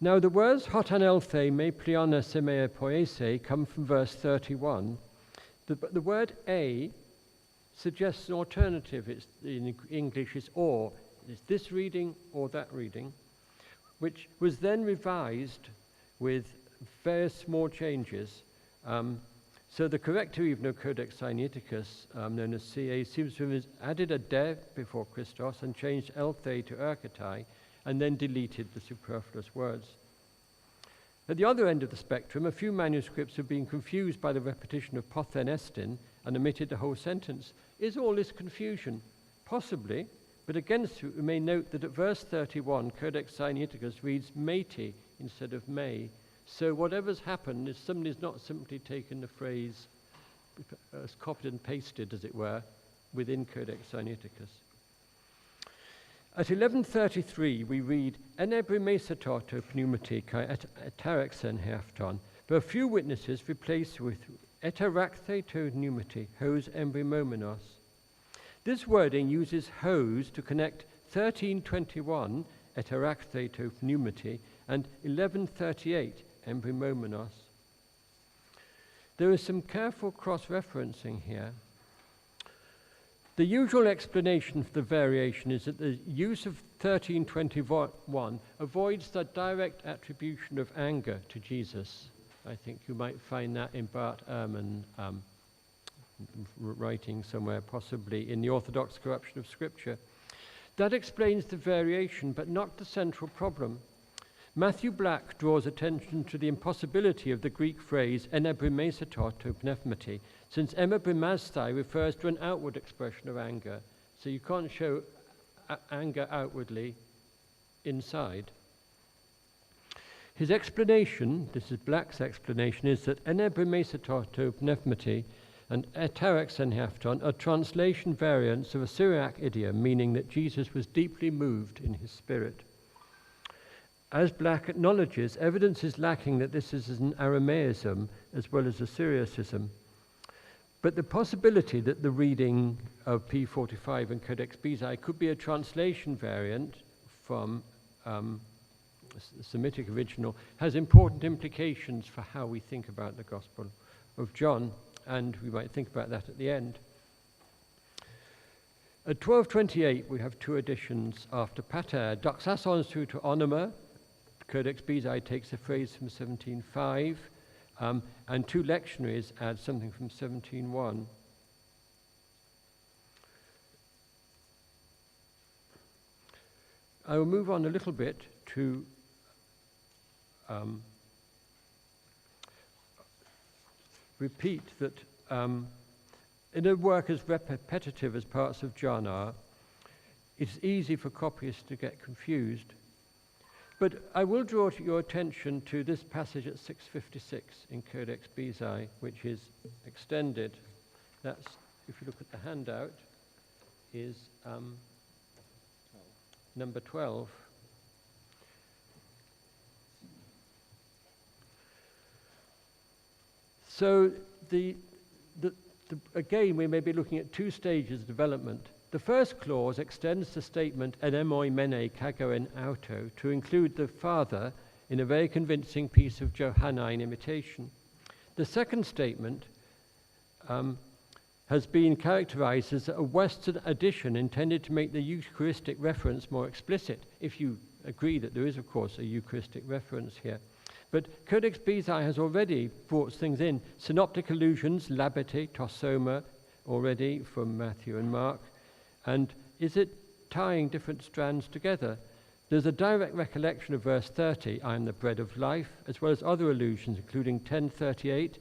Now the words hotan elthe me pliana semea poese come from verse 31. But the word a suggests an alternative. It's, in English is or. It's this reading or that reading, which was then revised with various small changes. So the corrector even of Codex Sinaiticus, known as CA, seems to have added a de before Christos and changed elthe to erketai, and then deleted the superfluous words. At the other end of the spectrum, a few manuscripts have been confused by the repetition of pothen estin and omitted the whole sentence. Is all this confusion? Possibly, but against it we may note that at verse 31, Codex Sinaiticus reads meti instead of may. So whatever's happened is somebody's not simply taken the phrase, copied and pasted, as it were, within Codex Sinaiticus. At 1133, we read, Enebri mesatorto pneumati kai etarexen heafton, but a few witnesses replace with etarakthe to pneumati, hos embrimomenos. This wording uses hos to connect 1321, etarakthe to pneumati, and 1138, embrimomenos. There is some careful cross-referencing here. The usual explanation for the variation is that the use of 1321 avoids the direct attribution of anger to Jesus. I think you might find that in Bart Ehrman writing somewhere, possibly in the Orthodox Corruption of Scripture. That explains the variation, but not the central problem. Matthew Black draws attention to the impossibility of the Greek phrase enebrimesator to pneumati, since emebrimastai refers to an outward expression of anger. So you can't show anger outwardly inside. His explanation, this is Black's explanation, is that enebrimesator to pneumati and eterex enhafton are translation variants of a Syriac idiom meaning that Jesus was deeply moved in his spirit. As Black acknowledges, evidence is lacking that this is an Aramaism as well as a Syriacism. But the possibility that the reading of P45 and Codex Bezae could be a translation variant from the Semitic original has important implications for how we think about the Gospel of John, and we might think about that at the end. At 1228, we have two additions after pater. Doxasons through to onoma. Codex Bezae takes a phrase from 1705, and two lectionaries add something from 1701. I will move on a little bit to repeat that in a work as repetitive as parts of John are, it's easy for copyists to get confused. But I will draw your attention to this passage at 656 in Codex Bezae, which is extended. That's, if you look at the handout, is number 12. So again, we may be looking at two stages of development. The first clause extends the statement enemoi mene kagoen auto to include the Father in a very convincing piece of Johannine imitation. The second statement has been characterized as a Western addition intended to make the Eucharistic reference more explicit, if you agree that there is, of course, a Eucharistic reference here. But Codex Bezae has already brought things in. Synoptic allusions, labete, tosoma, already from Matthew and Mark. And is it tying different strands together? There's a direct recollection of verse 30, I am the bread of life, as well as other allusions, including 10:38,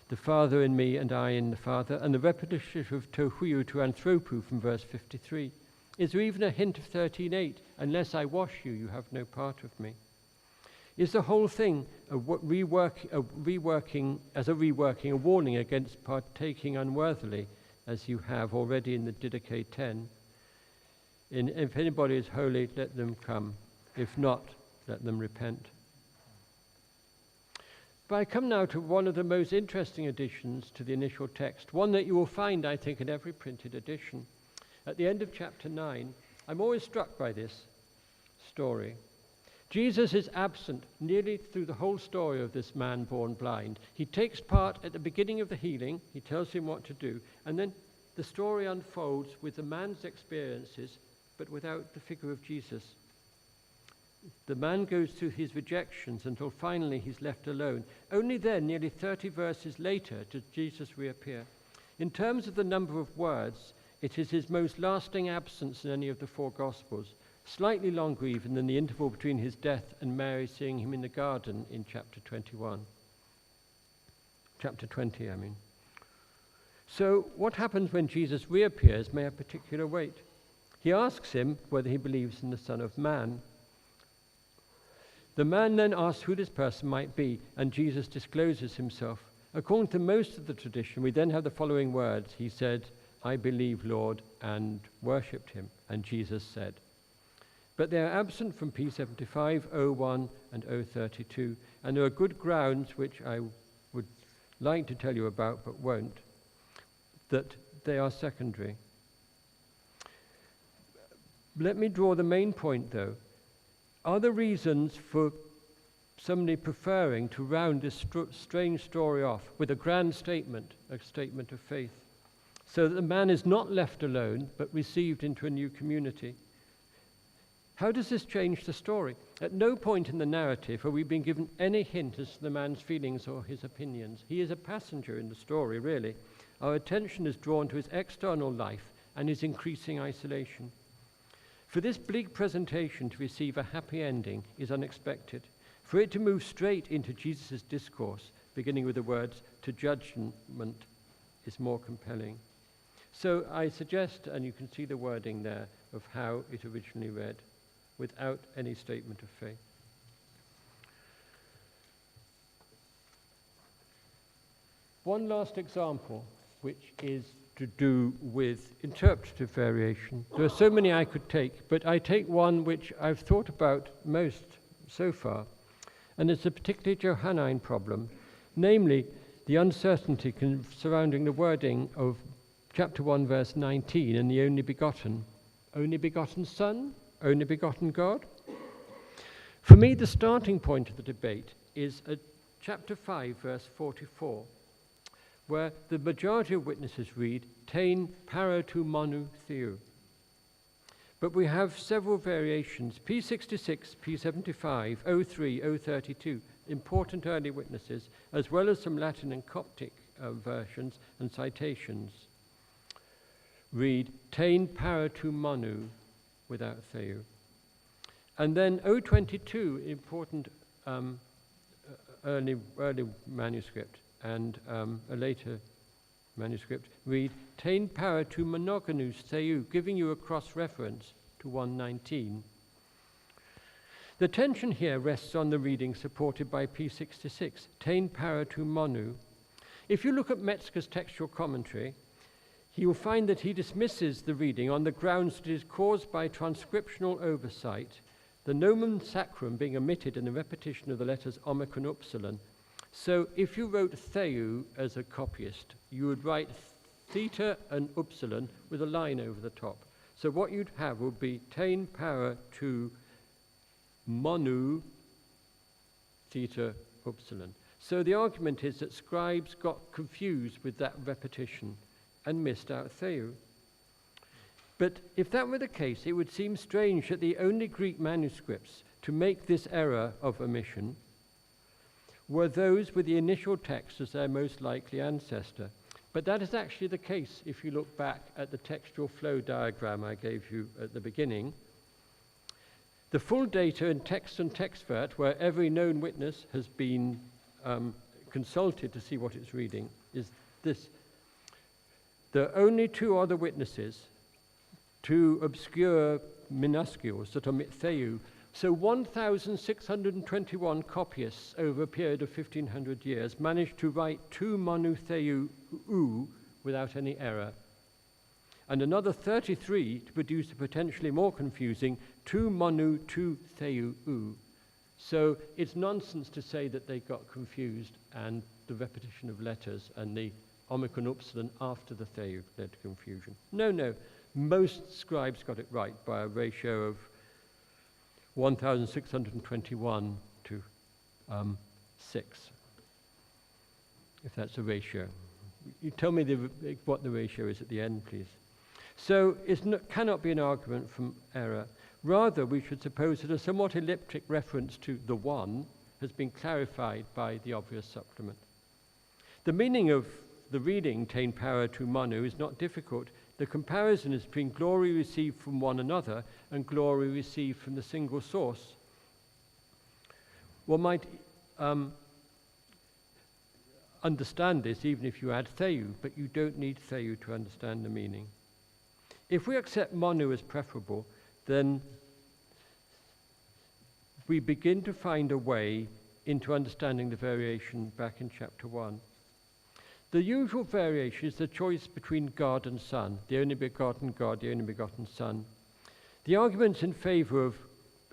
the Father in me and I in the Father, and the repetition of tohuiou to anthropou from verse 53. Is there even a hint of 13:8, unless I wash you, you have no part of me? Is the whole thing a warning against partaking unworthily, as you have already in the Didache 10? If anybody is holy, let them come. If not, let them repent. But I come now to one of the most interesting additions to the initial text, one that you will find, I think, in every printed edition. At the end of chapter 9, I'm always struck by this story. Jesus is absent nearly through the whole story of this man born blind. He takes part at the beginning of the healing, he tells him what to do, and then the story unfolds with the man's experiences, but without the figure of Jesus. The man goes through his rejections until finally he's left alone. Only then, nearly 30 verses later, does Jesus reappear. In terms of the number of words, it is his most lasting absence in any of the four Gospels, slightly longer even than the interval between his death and Mary seeing him in the garden in chapter 21. Chapter 20, I mean. So what happens when Jesus reappears may have particular weight. He asks him whether he believes in the Son of Man. The man then asks who this person might be, and Jesus discloses himself. According to most of the tradition, we then have the following words. He said, "I believe, Lord," and worshipped him. And Jesus said. But they are absent from P75, 01, and 032, and there are good grounds, which I would like to tell you about but won't, that they are secondary. Let me draw the main point, though. Are there reasons for somebody preferring to round this strange story off with a grand statement, a statement of faith, so that the man is not left alone, but received into a new community? How does this change the story? At no point in the narrative are we being given any hint as to the man's feelings or his opinions. He is a passenger in the story, really. Our attention is drawn to his external life and his increasing isolation. For this bleak presentation to receive a happy ending is unexpected. For it to move straight into Jesus' discourse, beginning with the words, "to judgment," is more compelling. So I suggest, and you can see the wording there, of how it originally read, without any statement of faith. One last example, which is to do with interpretive variation. There are so many I could take, but I take one which I've thought about most so far, and it's a particularly Johannine problem, namely the uncertainty surrounding the wording of chapter 1, verse 19, and the only begotten Son, only begotten God. For me, the starting point of the debate is at chapter 5, verse 44, where the majority of witnesses read, "Tein para tu monu theou." But we have several variations, P66, P75, 03, 032, important early witnesses, as well as some Latin and Coptic versions and citations. Read, "Tein para tu monu," without theou. And then 022, important early manuscript, and a later manuscript, read, "Tein para tu monogonous theou," giving you a cross-reference to 119. The tension here rests on the reading supported by P66, "Tein para tu monu." If you look at Metzger's textual commentary, he will find that he dismisses the reading on the grounds that it is caused by transcriptional oversight, the nomen sacrum being omitted in the repetition of the letters omicron upsilon. So if you wrote theou as a copyist, you would write theta and upsilon with a line over the top. So what you'd have would be tein para tu monu theta upsilon. So the argument is that scribes got confused with that repetition and missed out theou. But if that were the case, it would seem strange that the only Greek manuscripts to make this error of omission were those with the initial text as their most likely ancestor. But that is actually the case if you look back at the textual flow diagram I gave you at the beginning. The full data in text and textvert, where every known witness has been consulted to see what it's reading, is this. There are only two other witnesses, two obscure minuscules that omit theou. So 1,621 copyists over a period of 1,500 years managed to write tu monu theou ou without any error, and another 33 to produce a potentially more confusing tu monu tu theou ou. So it's nonsense to say that they got confused and the repetition of letters and the omicron upsilon after the theou led to confusion. No, most scribes got it right by a ratio of 1,621 to 6, if that's a ratio. You tell me what the ratio is at the end, please. So it cannot be an argument from error. Rather, we should suppose that a somewhat elliptic reference to the one has been clarified by the obvious supplement. The meaning of the reading ten para tu manu is not difficult. The comparison is between glory received from one another and glory received from the single source. One might understand this even if you add theou, but you don't need theou to understand the meaning. If we accept manu as preferable, then we begin to find a way into understanding the variation back in chapter 1. The usual variation is the choice between God and Son, the only begotten God, the only begotten Son. The arguments in favor of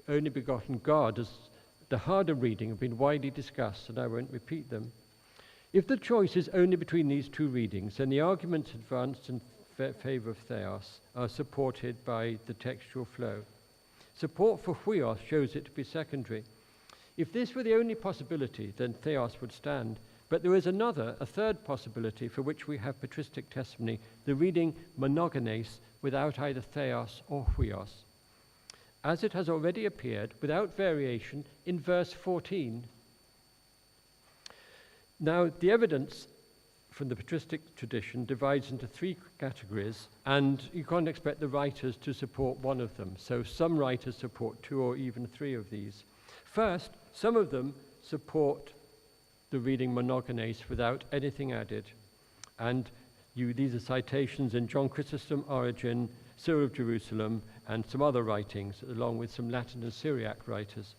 only begotten God as the harder reading have been widely discussed, and I won't repeat them. If the choice is only between these two readings, then the arguments advanced in favor of theos are supported by the textual flow. Support for huios shows it to be secondary. If this were the only possibility, then theos would stand. But there is a third possibility for which we have patristic testimony, the reading monogenes without either theos or huios, as it has already appeared without variation in verse 14. Now, the evidence from the patristic tradition divides into three categories, and you can't expect the writers to support one of them. So some writers support two or even three of these. First, some of them support the reading monogenes without anything added. And these are citations in John Chrysostom, Origen, Cyril of Jerusalem, and some other writings, along with some Latin and Syriac writers.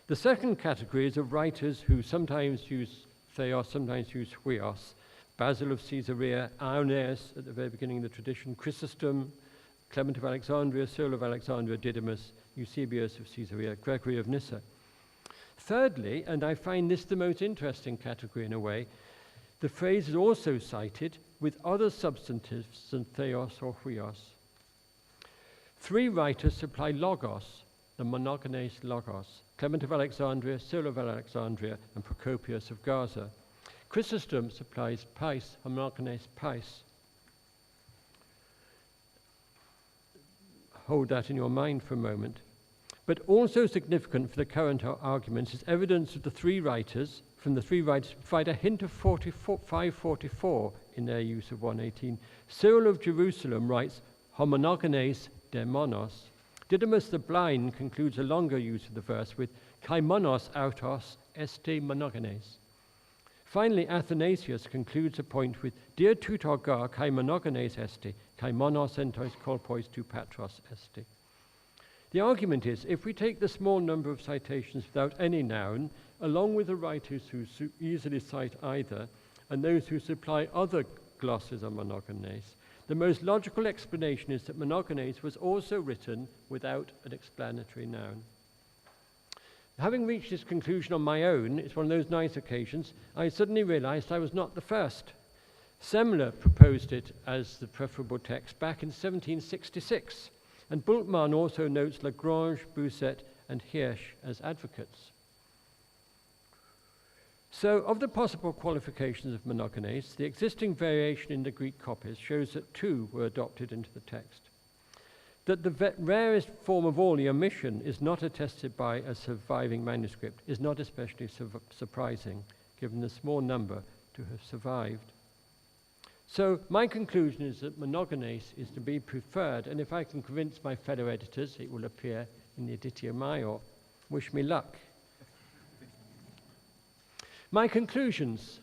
The second category is of writers who sometimes use theos, sometimes use huios. Basil of Caesarea, Irenaeus at the very beginning of the tradition, Chrysostom, Clement of Alexandria, Cyril of Alexandria, Didymus, Eusebius of Caesarea, Gregory of Nyssa. Thirdly, and I find this the most interesting category in a way, the phrase is also cited with other substantives than theos or huios. Three writers supply logos, the monogenes logos: Clement of Alexandria, Cyril of Alexandria, and Procopius of Gaza. Chrysostom supplies pais, homogenes pais. Hold that in your mind for a moment. But also significant for the current arguments is evidence of the three writers, provide a hint of 544 in their use of 118. Cyril of Jerusalem writes homogenes demonos. Didymus the blind concludes a longer use of the verse with kai monos autos este monogenes. Finally, Athanasius concludes a point with dia tutor gar kai monogenes este, kai monos entos kolpois tu patros este. The argument is, if we take the small number of citations without any noun, along with the writers who easily cite either, and those who supply other glosses on monogenes, the most logical explanation is that monogenes was also written without an explanatory noun. Having reached this conclusion on my own, it's one of those nice occasions, I suddenly realized I was not the first. Semler proposed it as the preferable text back in 1766. And Bultmann also notes Lagrange, Bousset, and Hirsch as advocates. So, of the possible qualifications of monogenes, the existing variation in the Greek copies shows that two were adopted into the text. That the rarest form of all, the omission, is not attested by a surviving manuscript is not especially surprising, given the small number to have survived. So my conclusion is that monogenes is to be preferred, and if I can convince my fellow editors, it will appear in the Editio Maior. Wish me luck. My conclusions.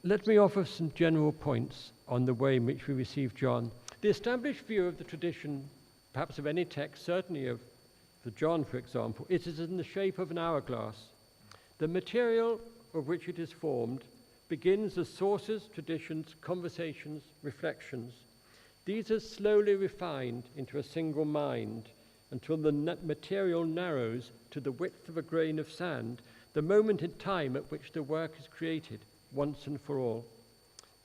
Let me offer some general points on the way in which we receive John. The established view of the tradition, perhaps of any text, certainly of the John, for example, it is in the shape of an hourglass. The material of which it is formed begins as sources, traditions, conversations, reflections. These are slowly refined into a single mind until the material narrows to the width of a grain of sand, the moment in time at which the work is created, once and for all.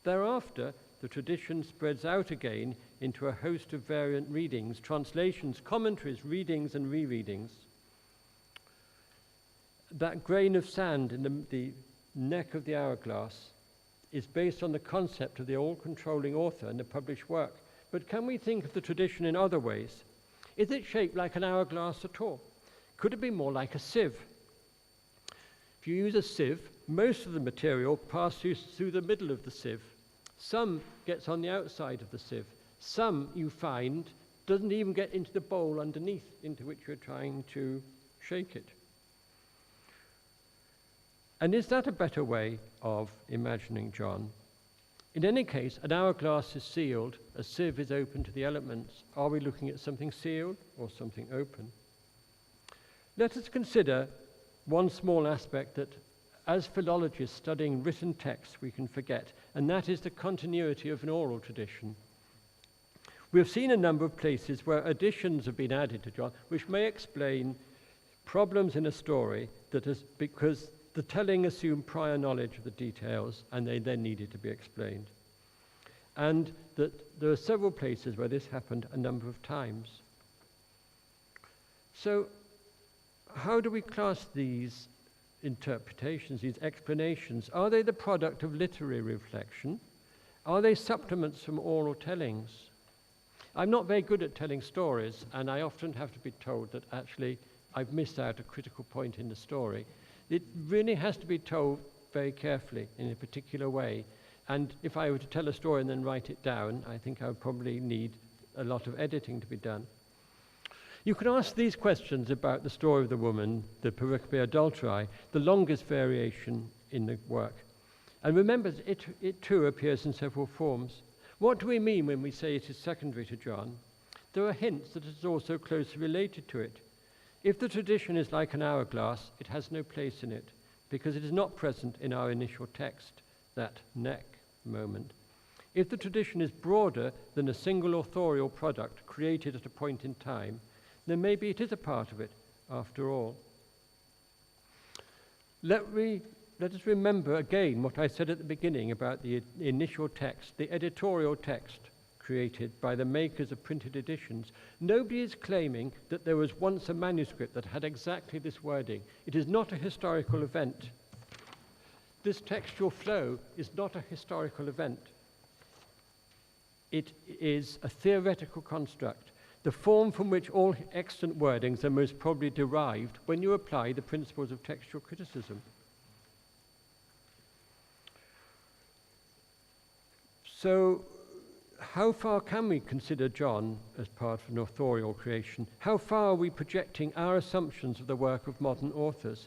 Thereafter, the tradition spreads out again into a host of variant readings, translations, commentaries, readings, and rereadings. That grain of sand in the neck of the hourglass is based on the concept of the all-controlling author and the published work. But can we think of the tradition in other ways? Is it shaped like an hourglass at all? Could it be more like a sieve? If you use a sieve, most of the material passes through the middle of the sieve. Some gets on the outside of the sieve. Some, you find, doesn't even get into the bowl underneath into which you're trying to shake it. And is that a better way of imagining John? In any case, an hourglass is sealed, a sieve is open to the elements. Are we looking at something sealed or something open? Let us consider one small aspect that, as philologists studying written texts, we can forget, and that is the continuity of an oral tradition. We have seen a number of places where additions have been added to John, which may explain problems in a story that is because the telling assumed prior knowledge of the details, and they then needed to be explained. And that there are several places where this happened a number of times. So, how do we class these interpretations, these explanations? Are they the product of literary reflection? Are they supplements from oral tellings? I'm not very good at telling stories, and I often have to be told that actually I've missed out a critical point in the story. It really has to be told very carefully in a particular way. And if I were to tell a story and then write it down, I think I would probably need a lot of editing to be done. You can ask these questions about the story of the woman, the Pericope adulterae, the longest variation in the work. And remember, it too appears in several forms. What do we mean when we say it is secondary to John? There are hints that it is also closely related to it. If the tradition is like an hourglass, it has no place in it, because it is not present in our initial text, that neck moment. If the tradition is broader than a single authorial product created at a point in time, then maybe it is a part of it, after all. Let us remember again what I said at the beginning about the initial text, the editorial text created by the makers of printed editions. Nobody is claiming that there was once a manuscript that had exactly this wording. It is not a historical event. This textual flow is not a historical event. It is a theoretical construct, the form from which all extant wordings are most probably derived when you apply the principles of textual criticism. So, how far can we consider John as part of an authorial creation? How far are we projecting our assumptions of the work of modern authors?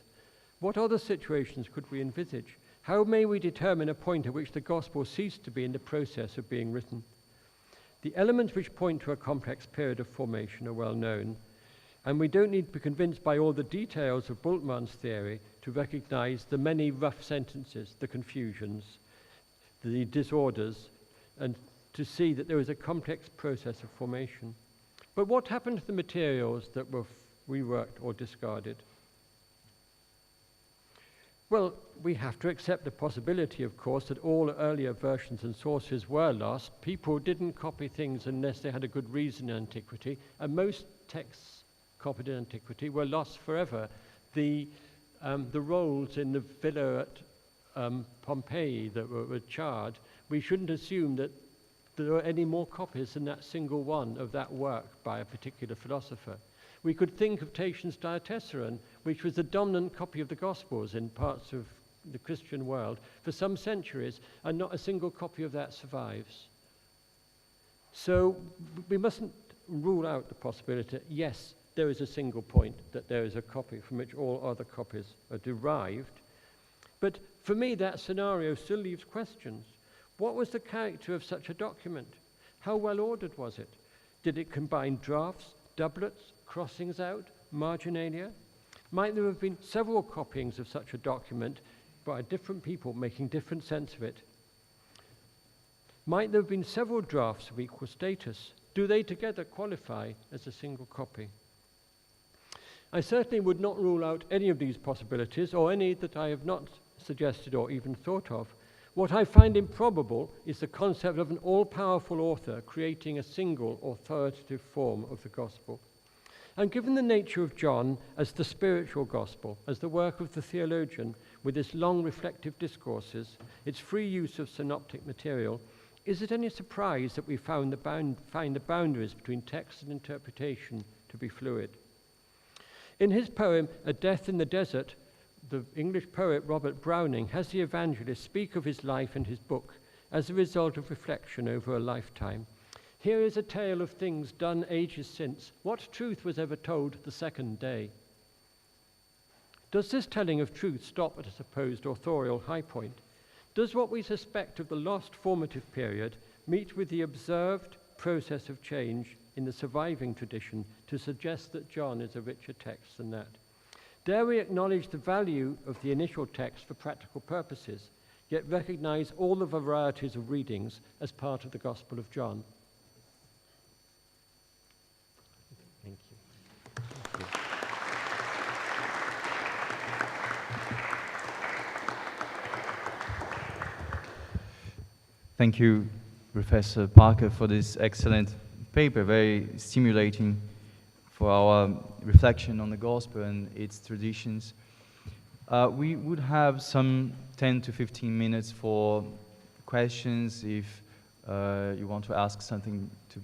What other situations could we envisage? How may we determine a point at which the gospel ceased to be in the process of being written? The elements which point to a complex period of formation are well known, and we don't need to be convinced by all the details of Bultmann's theory to recognize the many rough sentences, the confusions, the disorders, and to see that there is a complex process of formation. But what happened to the materials that were reworked or discarded? Well, we have to accept the possibility, of course, that all earlier versions and sources were lost. People didn't copy things unless they had a good reason in antiquity, and most texts copied in antiquity were lost forever. The rolls in the villa at Pompeii that were charred, we shouldn't assume that there are any more copies than that single one of that work by a particular philosopher. We could think of Tatian's Diatessaron, which was the dominant copy of the Gospels in parts of the Christian world for some centuries, and not a single copy of that survives. So we mustn't rule out the possibility that, yes, there is a single point, that there is a copy from which all other copies are derived. But for me, that scenario still leaves questions. What was the character of such a document? How well ordered was it? Did it combine drafts, doublets, crossings out, marginalia? Might there have been several copyings of such a document by different people making different sense of it? Might there have been several drafts of equal status? Do they together qualify as a single copy? I certainly would not rule out any of these possibilities, or any that I have not suggested or even thought of. What I find improbable is the concept of an all-powerful author creating a single authoritative form of the gospel. And given the nature of John as the spiritual gospel, as the work of the theologian, with its long reflective discourses, its free use of synoptic material, is it any surprise that we find the boundaries between text and interpretation to be fluid? In his poem, A Death in the Desert, the English poet Robert Browning has the evangelist speak of his life and his book as a result of reflection over a lifetime. Here is a tale of things done ages since. What truth was ever told the second day? Does this telling of truth stop at a supposed authorial high point? Does what we suspect of the lost formative period meet with the observed process of change in the surviving tradition to suggest that John is a richer text than that? Dare we acknowledge the value of the initial text for practical purposes, yet recognize all the varieties of readings as part of the Gospel of John? Thank you. Thank you. Thank you, Professor Parker, for this excellent paper, very stimulating for our reflection on the gospel and its traditions. We would have some 10 to 15 minutes for questions if you want to ask something to